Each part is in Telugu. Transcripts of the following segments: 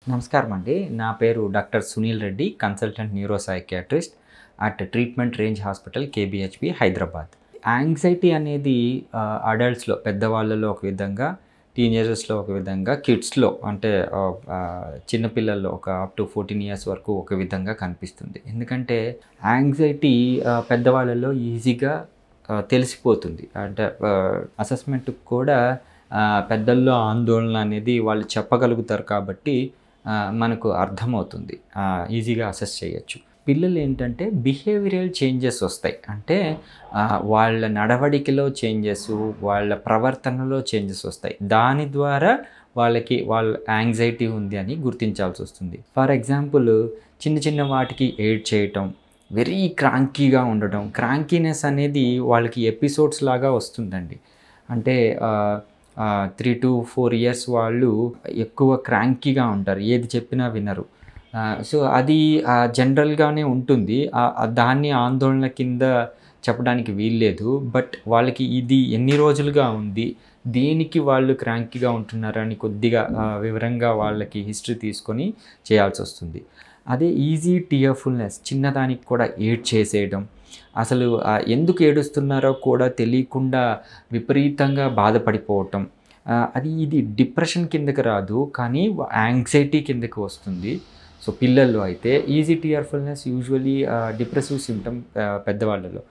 నమస్కారం అండి. నా పేరు doctor Sunil Reddy, consultant neuropsychiatrist at treatment range hospital KBHB Hyderabad. Anxiety అనేది అడల్ట్స్‌లో పెద్దవాళ్ళలో ఒక విధంగా, టీనేజర్స్‌లో ఒక విధంగా, కిడ్స్‌లో అంటే చిన్న పిల్లల్లో ఒక అప్ టు 14 ఇయర్స్ వరకు ఒక విధంగా కనిపిస్తుంది. ఎందుకంటే యాంగ్జైటీ పెద్దవాళ్ళలో ఈజీగా తెలిసిపోతుంది. అంటే అసెస్మెంట్‌కి కూడా పెద్దల్లో ఆందోళన అనేది వాళ్ళు చెప్పగలుగుతారు కాబట్టి మనకు అర్థమవుతుంది. ఈజీగా అసెస్ చేయొచ్చు. పిల్లలు ఏంటంటే బిహేవియరల్ చేంజెస్ వస్తాయి. అంటే వాళ్ళ నడవడికలో చేంజెస్, వాళ్ళ ప్రవర్తనలో చేంజెస్ వస్తాయి. దాని ద్వారా వాళ్ళ యాంగ్జైటీ ఉంది అని గుర్తించాల్సి వస్తుంది. ఫర్ ఎగ్జాంపుల్ చిన్న చిన్న వాటికి ఏడ్ చేయటం, వెరీ క్రాంకీగా ఉండడం. క్రాంకీనెస్ అనేది వాళ్ళకి ఎపిసోడ్స్ లాగా వస్తుందండి. అంటే 3 to 4 ఇయర్స్ వాళ్ళు ఎక్కువ క్రాంకీగా ఉంటారు, ఏది చెప్పినా వినరు. సో అది జనరల్గానే ఉంటుంది. దాన్ని ఆందోళన కింద చెప్పడానికి వీల్లేదు. బట్ వాళ్ళకి ఇది ఎన్ని రోజులుగా ఉంది, దేనికి వాళ్ళు క్రాంకీగా ఉంటున్నారని కొద్దిగా వివరంగా వాళ్ళకి హిస్టరీ తీసుకొని చేయాల్సి వస్తుంది. అదే ఈజీ టియర్ఫుల్నెస్, చిన్నదానికి కూడా ఏడ్ చేసేయడం, అసలు ఎందుకు ఏడుస్తున్నారో కూడా తెలియకుండా విపరీతంగా బాధపడిపోవటం, ఇది డిప్రెషన్ కిందకి రాదు, కానీ యాంగ్జైటీ కిందకి వస్తుంది. సో పిల్లల్లో అయితే easy tearfulness usually depressive symptom పెద్దవాళ్ళలో.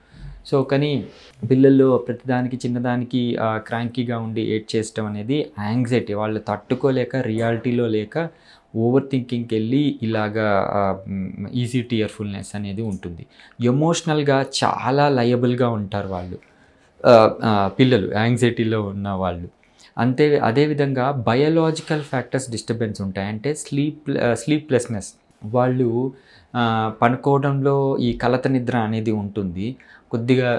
సో కానీ పిల్లల్లో ప్రతిదానికి చిన్నదానికి క్రాంకీగా ఉండి ఏడ్ చేయడం అనేది యాంగ్జైటీ. వాళ్ళు తట్టుకోలేక, రియాలిటీలో లేక ఓవర్ థింకింగ్కి వెళ్ళి ఇలాగా ఈజీ టియర్ఫుల్నెస్ అనేది ఉంటుంది. ఎమోషనల్గా చాలా లయబుల్గా ఉంటారు వాళ్ళు, పిల్లలు యాంగ్జైటీలో ఉన్న వాళ్ళు. అదేవిధంగా బయోలాజికల్ ఫ్యాక్టర్స్ డిస్టర్బెన్స్ ఉంటాయి. అంటే స్లీప్లెస్నెస్, వాళ్ళు పడుకోవడంలో ఈ కలత నిద్ర అనేది ఉంటుంది. కొద్దిగా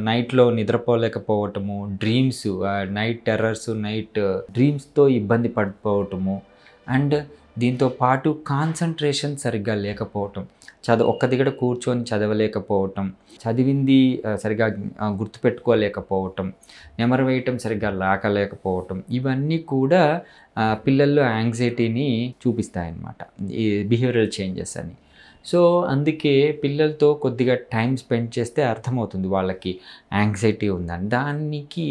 నైట్లో నిద్రపోలేకపోవటము, డ్రీమ్స్, నైట్ టెర్రర్స్, నైట్ డ్రీమ్స్తో ఇబ్బంది పడిపోవటము, అండ్ దీంతో పాటు కాన్సన్ట్రేషన్ సరిగ్గా లేకపోవటం, ఒక్క దగ్గర కూర్చొని చదవలేకపోవటం, చదివింది సరిగ్గా గుర్తుపెట్టుకోలేకపోవటం, నెమరు వేయటం సరిగ్గా లేకపోవటం, ఇవన్నీ కూడా పిల్లల్లో యాంగ్జైటీని చూపిస్తాయన్నమాట, ఈ బిహేవియరల్ చేంజెస్ అని. సో అందుకే పిల్లలతో కొద్దిగా టైం స్పెండ్ చేస్తే అర్థమవుతుంది వాళ్ళకి యాంగ్జైటీ ఉందని. దానికి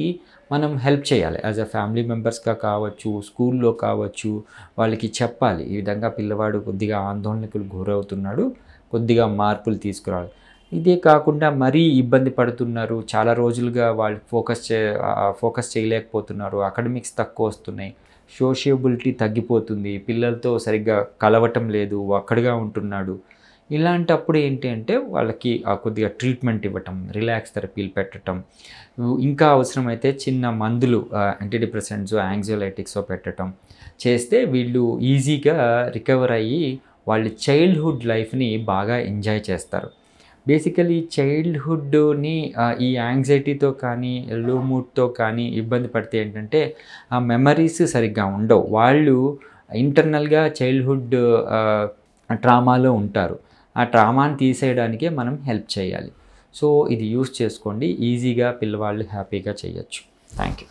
మనం హెల్ప్ చేయాలి. యాజ్ అ ఫ్యామిలీ మెంబర్స్గా కావచ్చు, స్కూల్లో కావచ్చు, వాళ్ళకి చెప్పాలి, ఈ విధంగా పిల్లవాడు కొద్దిగా ఆందోళనకు గురవుతున్నాడు, కొద్దిగా మార్పులు తీసుకురావాలి. ఇదే కాకుండా మరీ ఇబ్బంది పడుతున్నారు, చాలా రోజులుగా వాళ్ళు ఫోకస్ చేయలేకపోతున్నారు, అకాడమిక్స్ తక్కువ వస్తున్నాయి, సోషియబిలిటీ తగ్గిపోతుంది, పిల్లలతో సరిగ్గా కలవటం లేదు, ఒక్కడిగా ఉంటున్నాడు, ఇలాంటప్పుడు ఏంటి అంటే వాళ్ళకి కొద్దిగా ట్రీట్మెంట్ ఇవ్వటం, రిలాక్స్ థెరపీలు పెట్టడం, ఇంకా అవసరమైతే చిన్న మందులు, యాంటీడిప్రెసెంట్స్, యాంగ్జైలైటిక్స్ పెట్టడం చేస్తే వీళ్ళు ఈజీగా రికవర్ అయ్యి వాళ్ళ చైల్డ్హుడ్ లైఫ్ని బాగా ఎంజాయ్ చేస్తారు. బేసికలీ చైల్డ్హుడ్ని ఈ యాంగ్జైటీతో కానీ, లో మూడ్తో కానీ ఇబ్బంది పడితే ఏంటంటే ఆ మెమరీస్ సరిగ్గా ఉండవు. వాళ్ళు ఇంటర్నల్గా చైల్డ్హుడ్ ట్రామాలో ఉంటారు. ఆ ట్రామాని తీసేయడానికే మనం హెల్ప్ చేయాలి. సో ఇది యూస్ చేసుకోండి, ఈజీగా పిల్లవాళ్ళు హ్యాపీగా చేయొచ్చు. Thank you.